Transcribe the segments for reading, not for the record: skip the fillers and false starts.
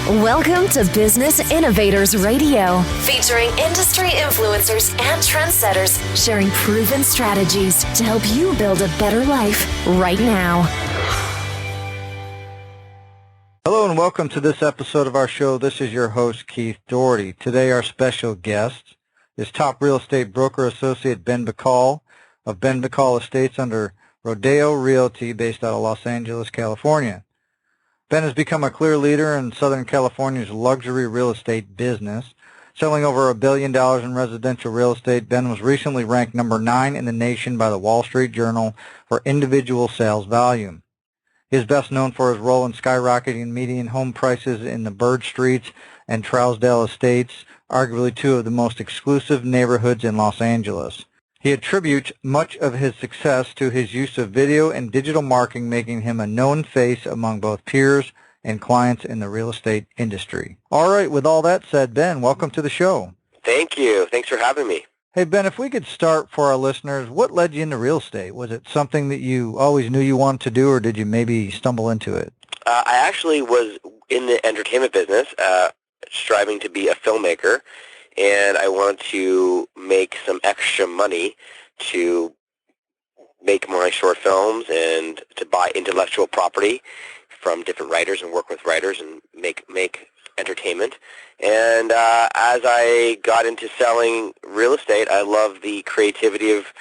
Welcome to Business Innovators Radio, featuring industry influencers and trendsetters sharing proven strategies to help you build a better life right now. Hello and welcome to this episode of our show. This is your host, Keith Doherty. Today our special guest is top real estate broker associate Ben Bacal of Bacal Estates under Rodeo Realty based out of Los Angeles, California. Ben has become a clear leader in Southern California's luxury real estate business. Selling over $1 billion in residential real estate, Ben was recently ranked number 9 in the nation by the Wall Street Journal for individual sales volume. He is best known for his role in skyrocketing median home prices in the Bird Streets and Trousdale Estates, arguably two of the most exclusive neighborhoods in Los Angeles. He attributes much of his success to his use of video and digital marketing, making him a known face among both peers and clients in the real estate industry. All right, with all that said, Ben, welcome to the show. Thank you. Thanks for having me. Hey, Ben, if we could start for our listeners, what led you into real estate? Was it something that you always knew you wanted to do, or did you maybe stumble into it? I actually was in the entertainment business, striving to be a filmmaker, and I wanted to make some extra money to make my short films and to buy intellectual property from different writers and work with writers and make entertainment. And as I got into selling real estate, I love the creativity of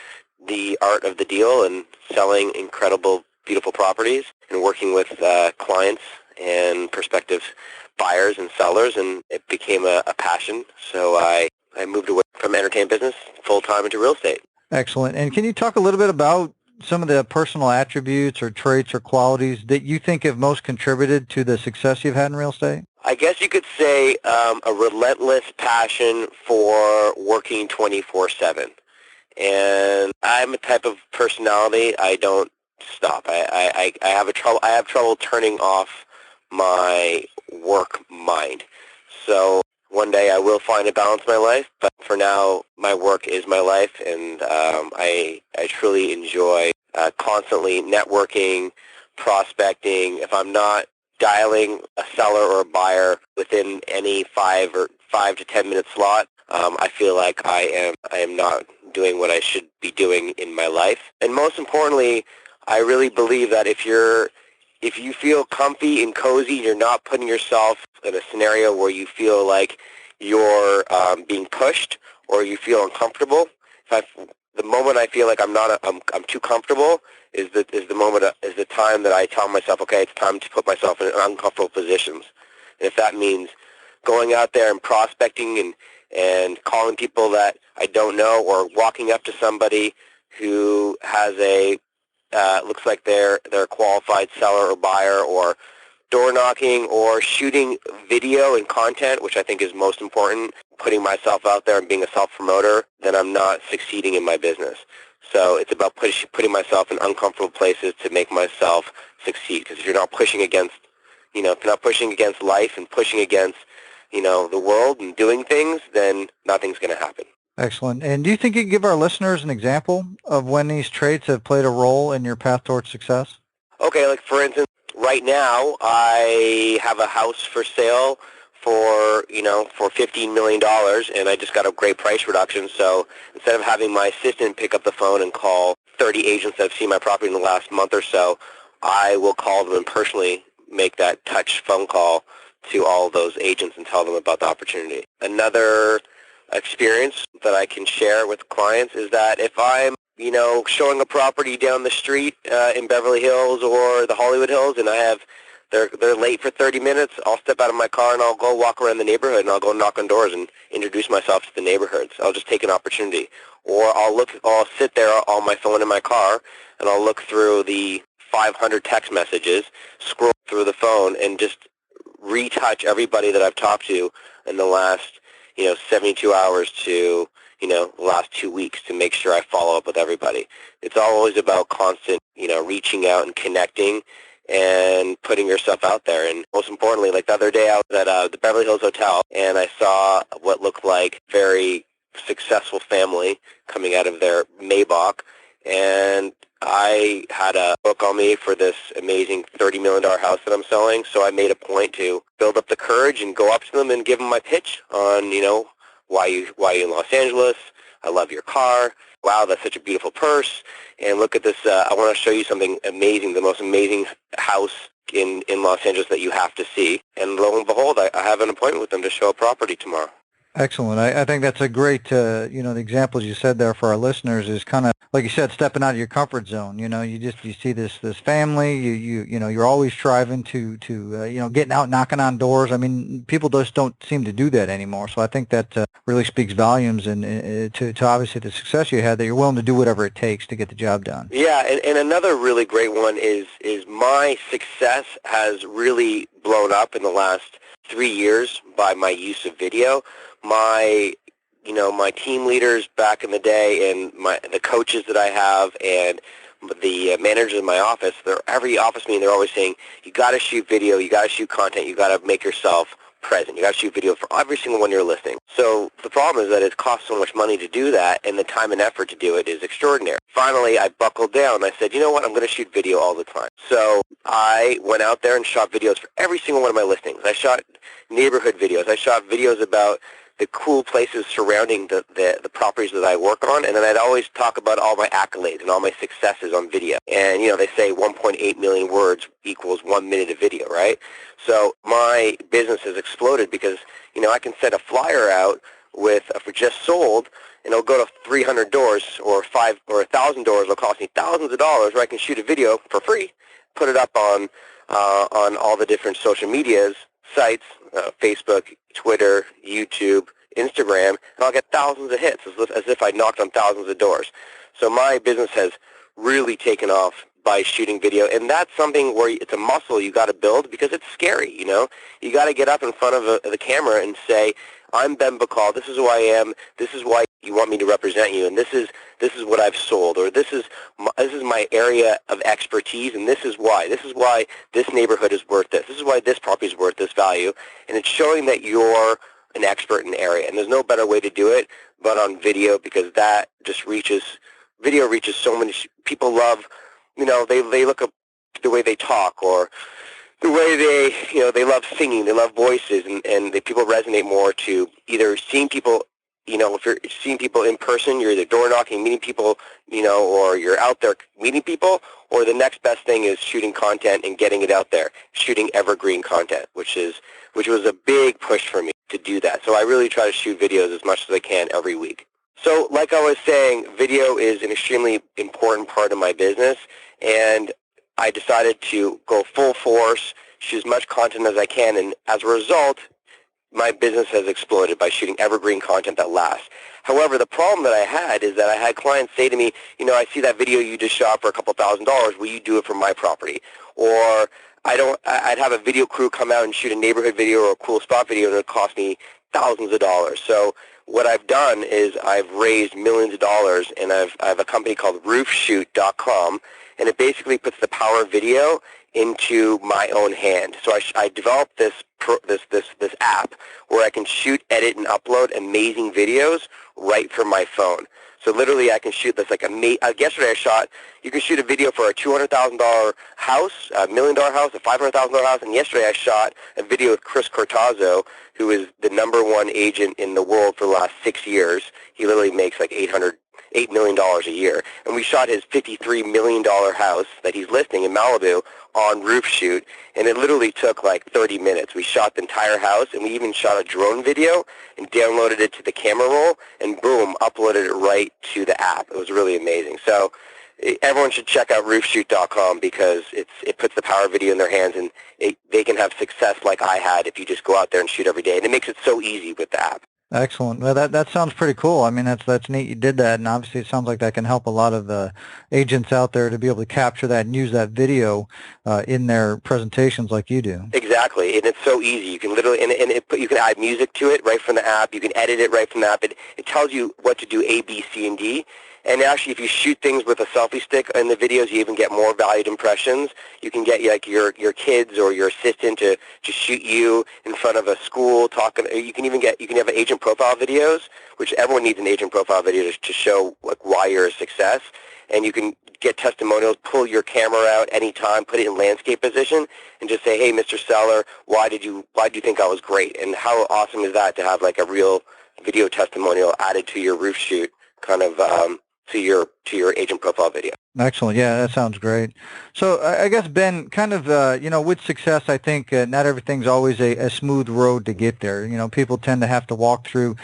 the art of the deal and selling incredible, beautiful properties and working with clients and prospective buyers and sellers, and it became a passion. So I moved away from entertainment business full-time into real estate. Excellent. And can you talk a little bit about some of the personal attributes or traits or qualities that you think have most contributed to the success you've had in real estate? I guess you could say a relentless passion for working 24/7. And I'm a type of personality, I don't stop. I have trouble turning off my work mind. So one day I will find a balance in my life, but for now my work is my life, and I truly enjoy constantly networking, prospecting. If I'm not dialing a seller or a buyer within any 5 to 10 minute slot, I feel like I am not doing what I should be doing in my life. And most importantly, I really believe that if you feel comfy and cozy, you're not putting yourself in a scenario where you feel like you're being pushed or you feel uncomfortable. The moment I feel like I'm too comfortable is the time that I tell myself, okay, it's time to put myself in uncomfortable positions. And if that means going out there and prospecting and calling people that I don't know, or walking up to somebody who has looks like they're a qualified seller or buyer, or door knocking, or shooting video and content, which I think is most important, putting myself out there and being a self-promoter, then I'm not succeeding in my business. So it's about putting myself in uncomfortable places to make myself succeed. Because if you're not pushing against, if you're not pushing against life and pushing against, the world and doing things, then nothing's going to happen. Excellent. And do you think you could give our listeners an example of when these traits have played a role in your path towards success? Okay, like for instance, right now I have a house for sale for $15 million, and I just got a great price reduction. So instead of having my assistant pick up the phone and call 30 agents that have seen my property in the last month or so, I will call them and personally make that touch phone call to all of those agents and tell them about the opportunity. Another experience that I can share with clients is that if I'm, showing a property down the street in Beverly Hills or the Hollywood Hills, and they're late for 30 minutes, I'll step out of my car and I'll go walk around the neighborhood and I'll go knock on doors and introduce myself to the neighborhoods. I'll just take an opportunity. Or I'll sit there on my phone in my car and I'll look through the 500 text messages, scroll through the phone, and just retouch everybody that I've talked to in the last 72 hours to, the last 2 weeks, to make sure I follow up with everybody. It's always about constant, reaching out and connecting and putting yourself out there. And most importantly, like the other day I was at the Beverly Hills Hotel, and I saw what looked like very successful family coming out of their Maybach, and I had a book on me for this amazing $30 million house that I'm selling, so I made a point to build up the courage and go up to them and give them my pitch on, why you in Los Angeles. I love your car. Wow, that's such a beautiful purse. And look at this. I want to show you something amazing, the most amazing house in Los Angeles that you have to see. And lo and behold, I have an appointment with them to show a property tomorrow. Excellent. I think that's a great, the examples you said there for our listeners is kind of, like you said, stepping out of your comfort zone. You see this family, you're always striving to getting out, knocking on doors. I mean, people just don't seem to do that anymore. So I think that really speaks volumes and to obviously the success you had, that you're willing to do whatever it takes to get the job done. Yeah, and another really great one is my success has really blown up in the last 3 years by my use of video. My team leaders back in the day and the coaches that I have and the managers in my office, every office meeting, they're always saying, you got to shoot video, you got to shoot content, you got to make yourself present. You got to shoot video for every single one you're listing. So the problem is that it costs so much money to do that, and the time and effort to do it is extraordinary. Finally, I buckled down. I said, you know what, I'm going to shoot video all the time. So I went out there and shot videos for every single one of my listings. I shot neighborhood videos. I shot videos about the cool places surrounding the properties that I work on, and then I'd always talk about all my accolades and all my successes on video. And, they say 1.8 million words equals 1 minute of video, right? So my business has exploded because, I can send a flyer out for just sold, and it'll go to 300 doors or 1,000 doors. It'll cost me thousands of dollars, where I can shoot a video for free, put it up on all the different social medias, sites, Facebook, Twitter, YouTube, Instagram, and I'll get thousands of hits as if I knocked on thousands of doors. So my business has really taken off by shooting video, and that's something where it's a muscle you got to build because it's scary, You got to get up in front of the camera and say, I'm Ben Bacal, this is who I am, this is why you want me to represent you, and this is what I've sold, or this is my area of expertise, and this is why this neighborhood is worth this is why this property is worth this value, and it's showing that you're an expert in the area, and there's no better way to do it but on video, because that just video reaches so many people. Love, they look up the way they talk, or the way they love singing, they love voices, and people resonate more to either seeing people, if you're seeing people in person, you're either door knocking, meeting people, or you're out there meeting people, or the next best thing is shooting content and getting it out there, shooting evergreen content, which was a big push for me to do that. So I really try to shoot videos as much as I can every week. So like I was saying, video is an extremely important part of my business, and I decided to go full force, shoot as much content as I can, and as a result, my business has exploded by shooting evergreen content that lasts. However, the problem that I had is that I had clients say to me, I see that video you just shot for a couple $1,000s, will you do it for my property? Or I'd have a video crew come out and shoot a neighborhood video or a cool spot video, and it would cost me thousands of dollars. So what I've done is I've raised millions of dollars, and I have a company called roofshoot.com, and it basically puts the power of video into my own hand. So I developed this app where I can shoot, edit, and upload amazing videos right from my phone. So literally I can shoot this yesterday you can shoot a video for a $200,000 house, a $1 million house, a $500,000 house, and yesterday I shot a video with Chris Cortazzo, who is the #1 agent in the world for the last 6 years. He literally makes like $8 million a year. And we shot his $53 million house that he's listing in Malibu on Roof Shoot, and it literally took like 30 minutes. We shot the entire house, and we even shot a drone video and downloaded it to the camera roll, and boom, uploaded it right to the app. It was really amazing. So everyone should check out roofshoot.com because it puts the power of video in their hands, and they can have success like I had if you just go out there and shoot every day. And it makes it so easy with the app. Excellent. Well, that sounds pretty cool. I mean, that's neat you did that, and obviously it sounds like that can help a lot of the agents out there to be able to capture that and use that video in their presentations like you do. Exactly, and it's so easy. You can literally, you can add music to it right from the app. You can edit it right from the app. It tells you what to do, A, B, C, and D. And actually, if you shoot things with a selfie stick in the videos, you even get more valued impressions. You can get like your kids or your assistant to shoot you in front of a school talking. You can have agent profile videos, which everyone needs an agent profile video to show like why you're a success. And you can get testimonials, pull your camera out anytime, put it in landscape position, and just say, hey, Mr. Seller, why did you think I was great? And how awesome is that to have like a real video testimonial added to your roof shoot, kind of to your agent profile video. Excellent. Yeah, that sounds great. So I guess, Ben, kind of, with success, I think not everything's always a smooth road to get there. People tend to have to walk through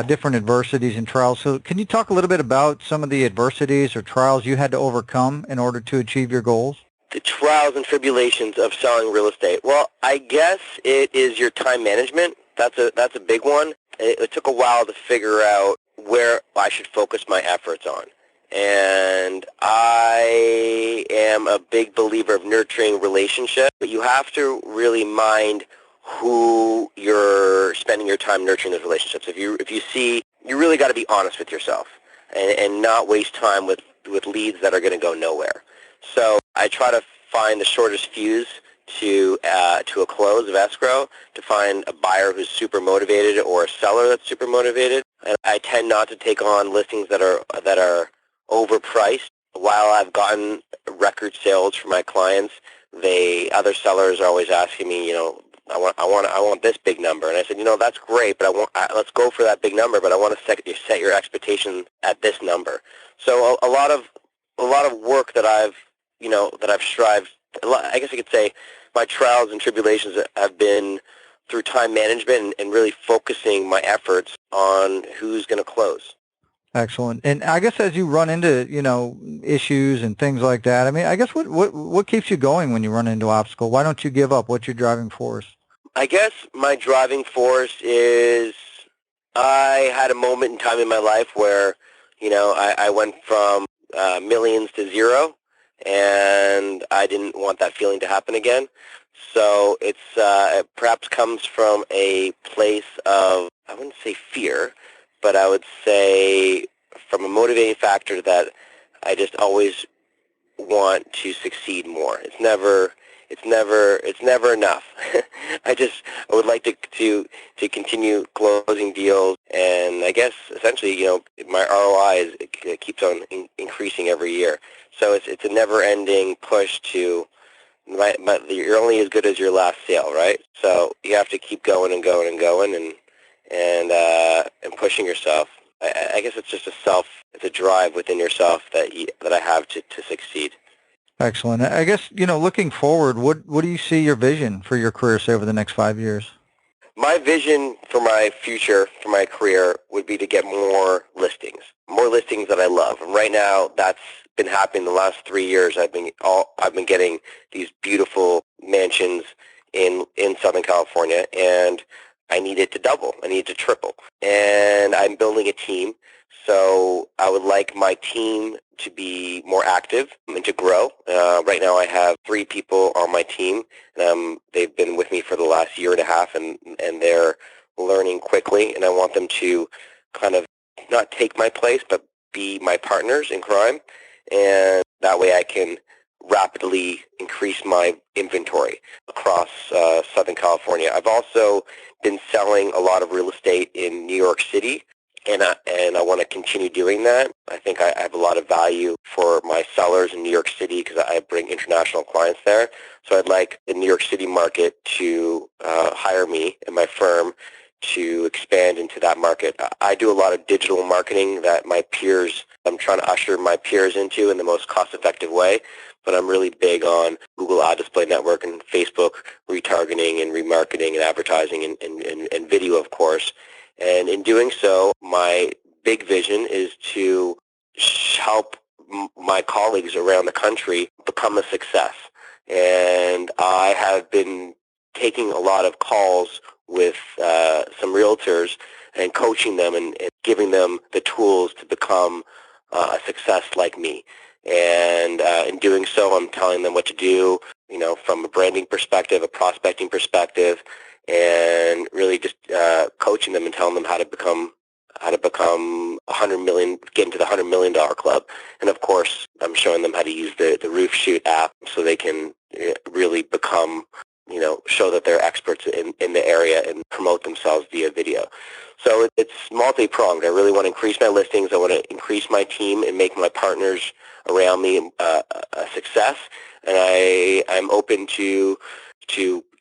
different adversities and trials. So can you talk a little bit about some of the adversities or trials you had to overcome in order to achieve your goals? The trials and tribulations of selling real estate. Well, I guess it is your time management. That's a big one. It took a while to figure out where I should focus my efforts on. And I am a big believer of nurturing relationships, but you have to really mind who you're spending your time nurturing those relationships. If you see, you really got to be honest with yourself and not waste time with leads that are going to go nowhere. So I try to find the shortest fuse to a close of escrow, to find a buyer who's super motivated or a seller that's super motivated. And I tend not to take on listings that are overpriced. While I've gotten record sales for my clients, other sellers are always asking me, I want this big number, and I said, that's great, but let's go for that big number, but I want to set your expectation at this number. So a lot of work that I've strived. I guess I could say my trials and tribulations have been through time management and really focusing my efforts on who's going to close. Excellent. And I guess as you run into, issues and things like that, I mean, I guess what keeps you going when you run into obstacles? Why don't you give up? What's your driving force? I guess my driving force is I had a moment in time in my life where, I went from millions to zero, and I didn't want that feeling to happen again. So it perhaps comes from a place of, I wouldn't say fear, but I would say from a motivating factor that I just always want to succeed more. It's never enough. I would like to continue closing deals, and I guess essentially, my ROI it keeps on increasing every year. So it's a never-ending push to. You're only as good as your last sale, right? So you have to keep going and going and going and pushing yourself. I guess it's just it's a drive within yourself that I have to succeed. Excellent. I guess, looking forward, what do you see your vision for your career, say, over the next 5 years? My vision for my future, for my career, would be to get more listings that I love. And right now, that's been happening the last 3 years. I've been getting these beautiful mansions in Southern California, and I need it to double. I need it to triple. And I'm building a team, so I would like my team to be more active and to grow. Right now I have 3 people on my team. They've been with me for the last year and a half, and they're learning quickly, and I want them to kind of not take my place, but be my partners in crime, and that way I can rapidly increase my inventory across Southern California. I've also been selling a lot of real estate in New York City, and I want to continue doing that. I think I have a lot of value for my sellers in New York City because I bring international clients there. So I'd like the New York City market to hire me and my firm to expand into that market. I do a lot of digital marketing that I'm trying to usher my peers into in the most cost-effective way, but I'm really big on Google Ad Display Network and Facebook retargeting and remarketing and advertising and video, of course. And in doing so, my big vision is to help my colleagues around the country become a success. And I have been taking a lot of calls with some realtors and coaching them and giving them the tools to become a success like me. And in doing so, I'm telling them what to do, from a branding perspective, a prospecting perspective, and really just coaching them and telling them how to become $100 million, get into the $100 million club. And of course, I'm showing them how to use the Roof Shoot app so they can really become, show that they're experts in the area and promote themselves via video. So it's multi-pronged. I really want to increase my listings. I want to increase my team and make my partners around me a success, and I'm open to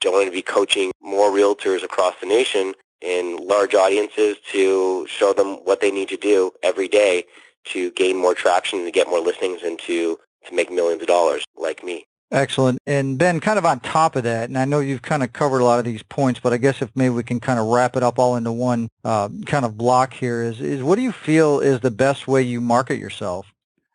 going to be coaching more realtors across the nation in large audiences to show them what they need to do every day to gain more traction, to get more listings, and to make millions of dollars like me. Excellent. And Ben, kind of on top of that, and I know you've kind of covered a lot of these points, but I guess if maybe we can kind of wrap it up all into one kind of block here is what do you feel is the best way you market yourself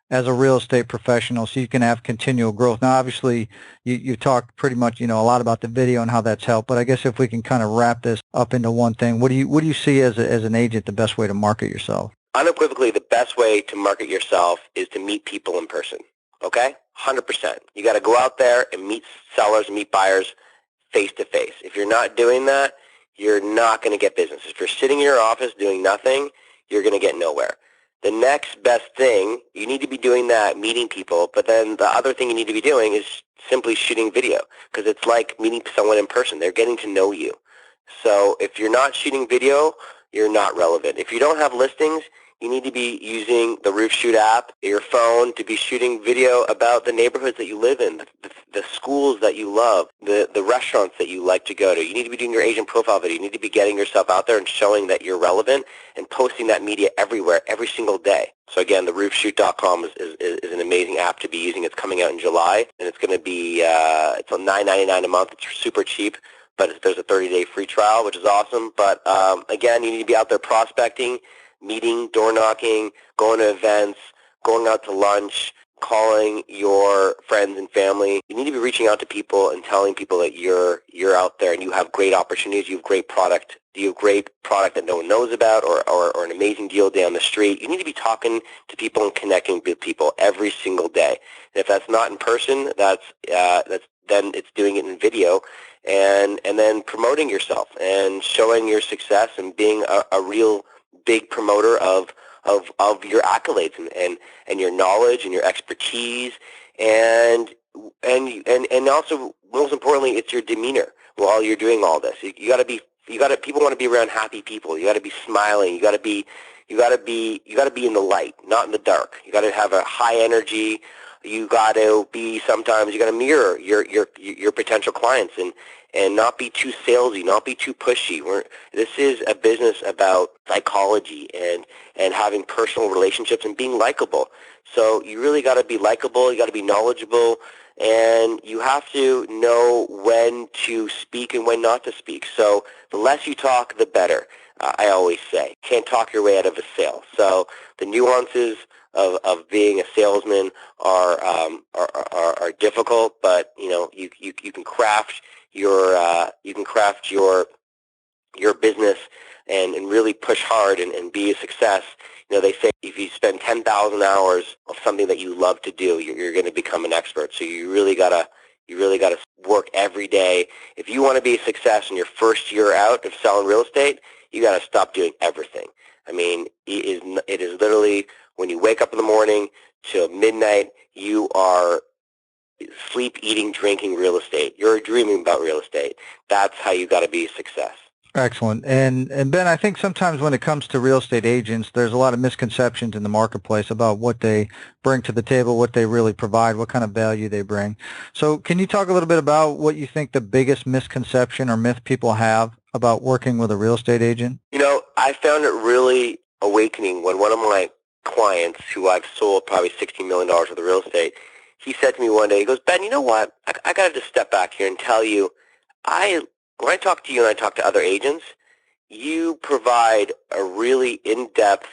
as a real estate professional so you can have continual growth? Now, obviously, you talked pretty much, a lot about the video and how that's helped, but I guess if we can kind of wrap this up into one thing, what do you see as an agent the best way to market yourself? Unequivocally, the best way to market yourself is to meet people in person. Okay? 100%. You got to go out there and meet sellers and meet buyers face to face. If you're not doing that, you're not going to get business. If you're sitting in your office doing nothing, you're going to get nowhere. The next best thing, you need to be doing that, meeting people, but then the other thing you need to be doing is simply shooting video, because it's like meeting someone in person. They're getting to know you. So if you're not shooting video, you're not relevant. If you don't have listings, you need to be using the Roof Shoot app, your phone, to be shooting video about the neighborhoods that you live in, the schools that you love, the restaurants that you like to go to. You need to be doing your agent profile video. You need to be getting yourself out there and showing that you're relevant and posting that media everywhere, every single day. So again, the roofshoot.com is an amazing app to be using. It's coming out in July, and it's going to be it's on $9.99 a month. It's super cheap, but there's a 30-day free trial, which is awesome. But again, you need to be out there prospecting, meeting, door knocking, going to events, going out to lunch, calling your friends and family. You need to be reaching out to people and telling people that you're out there and you have great opportunities, you have great product, you have great product that no one knows about, or an amazing deal down the street. You need to be talking to people and connecting with people every single day. And if that's not in person, that's then it's doing it in video, and then promoting yourself and showing your success and being a real big promoter of your accolades and your knowledge and your expertise, and also, most importantly, it's your demeanor while you're doing all this. People want to be around happy people. You got to be smiling. You got to be in the light, not in the dark. You got to have a high energy. You got to mirror your potential clients and not be too salesy, not be too pushy. This is a business about psychology and having personal relationships and being likable. So you really got to be likable, you got to be knowledgeable, and you have to know when to speak and when not to speak. So the less you talk, the better, I always say. Can't talk your way out of a sale. So the nuances of being a salesman are difficult, but you can craft your business and really push hard and be a success. They say if you spend 10,000 hours of something that you love to do, you're going to become an expert. So you really gotta work every day. If you want to be a success in your first year out of selling real estate, you got to stop doing everything. I mean, it is literally when you wake up in the morning till midnight, you are sleep, eating, drinking real estate. You're dreaming about real estate. That's how you got to be a success. Excellent. And Ben, I think sometimes when it comes to real estate agents, there's a lot of misconceptions in the marketplace about what they bring to the table, what they really provide, what kind of value they bring. So can you talk a little bit about what you think the biggest misconception or myth people have about working with a real estate agent? I found it really awakening when one of my clients, who I've sold probably $16 million worth of real estate, he said to me one day, he goes, Ben, you know what? I got to just step back here and tell you, when I talk to you and I talk to other agents, you provide a really in-depth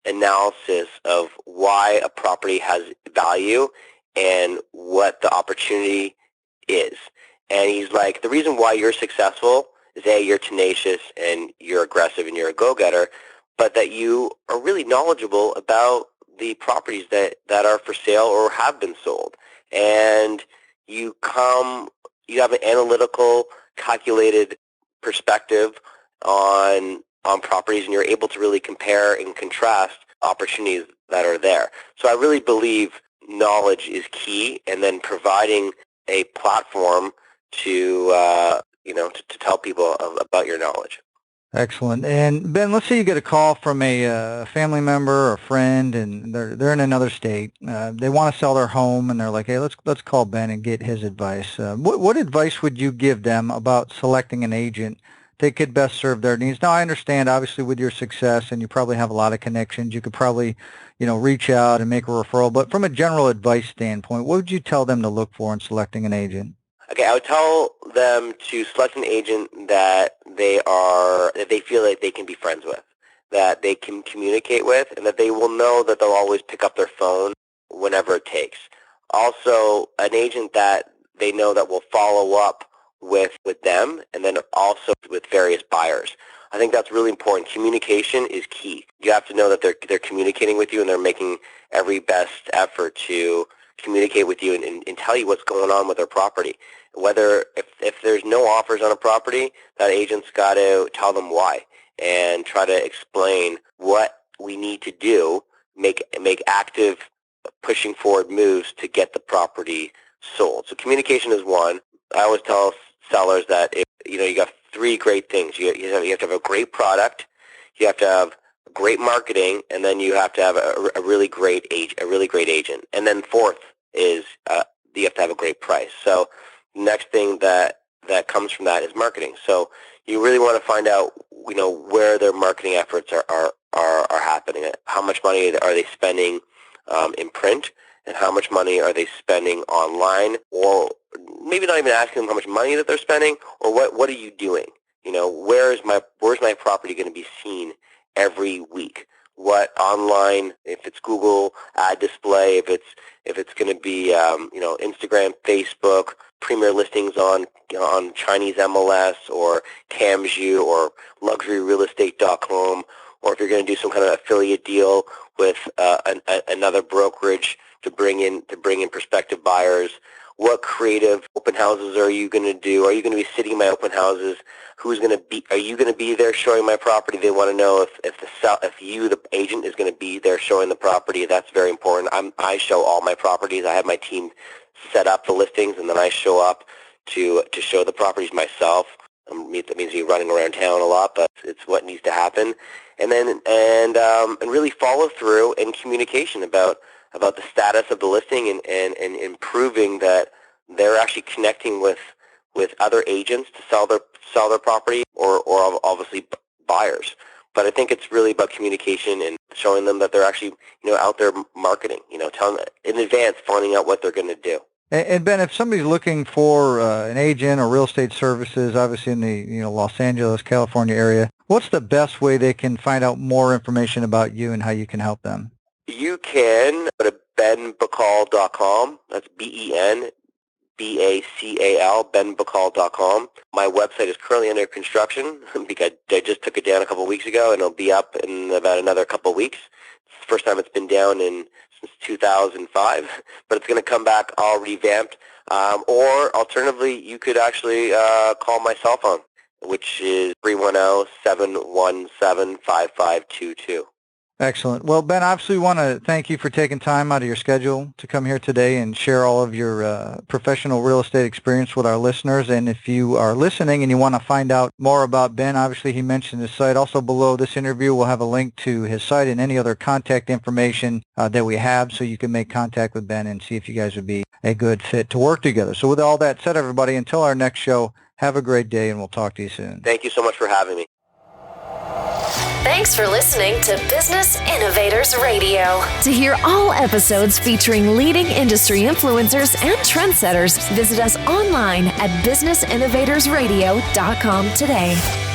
analysis of why a property has value and what the opportunity is. And he's like, the reason why you're successful is A, you're tenacious and you're aggressive and you're a go-getter, but that you are really knowledgeable about the properties that are for sale or have been sold. And you have an analytical, calculated perspective on properties, and you're able to really compare and contrast opportunities that are there. So I really believe knowledge is key, and then providing a platform to tell people about your knowledge. Excellent. And Ben, let's say you get a call from a family member or a friend, and they're in another state. They want to sell their home, and they're like, "Hey, let's call Ben and get his advice." What advice would you give them about selecting an agent that could best serve their needs? Now, I understand, obviously, with your success, and you probably have a lot of connections. You could probably, reach out and make a referral. But from a general advice standpoint, what would you tell them to look for in selecting an agent? Okay, I would tell them to select an agent that they feel like they can be friends with, that they can communicate with, and that they will know that they'll always pick up their phone whenever it takes. Also, an agent that they know that will follow up with them, and then also with various buyers. I think that's really important. Communication is key. You have to know that they're communicating with you, and they're making every best effort to communicate with you and tell you what's going on with their property. Whether if there's no offers on a property, that agent's got to tell them why and try to explain what we need to do, make active pushing forward moves to get the property sold. So communication is one. I always tell sellers that if you got three great things. You have to have a great product, you have to have great marketing, and then you have to have a really great agent. And then fourth is you have to have a great price. So next thing that comes from that is marketing. So you really want to find out, where their marketing efforts are happening. How much money are they spending in print, and how much money are they spending online? Or maybe not even asking them how much money that they're spending, or what are you doing? Where's my property going to be seen every week? What online, if it's Google ad display, if it's going to be Instagram, Facebook, premier listings on Chinese MLS or Camview or luxuryrealestate.com, or if you're going to do some kind of affiliate deal with another brokerage to bring in prospective buyers. What creative open houses are you going to do? Are you going to be sitting in my open houses? Are you going to be there showing my property? They want to know if you, the agent, is going to be there showing the property. That's very important. I show all my properties. I have my team set up the listings, and then I show up to show the properties myself. That means you're running around town a lot, but it's what needs to happen. And then and really follow through and communication about the status of the listing and improving that they're actually connecting with other agents to sell their property or obviously buyers. But I think it's really about communication and showing them that they're actually out there marketing. Telling them in advance, finding out what they're going to do. And Ben, if somebody's looking for an agent or real estate services, obviously in the Los Angeles, California area, what's the best way they can find out more information about you and how you can help them? You can go to benbacal.com. That's BenBacal, benbacal.com. My website is currently under construction because I just took it down a couple of weeks ago, and it'll be up in about another couple of weeks. It's the first time it's been down since 2005, but it's going to come back all revamped. Or alternatively, you could actually call my cell phone, which is 310-717-5522. Excellent. Well, Ben, obviously we want to thank you for taking time out of your schedule to come here today and share all of your professional real estate experience with our listeners. And if you are listening and you want to find out more about Ben, obviously he mentioned his site. Also below this interview, we'll have a link to his site and any other contact information that we have, so you can make contact with Ben and see if you guys would be a good fit to work together. So with all that said, everybody, until our next show, have a great day, and we'll talk to you soon. Thank you so much for having me. Thanks for listening to Business Innovators Radio. To hear all episodes featuring leading industry influencers and trendsetters, visit us online at businessinnovatorsradio.com today.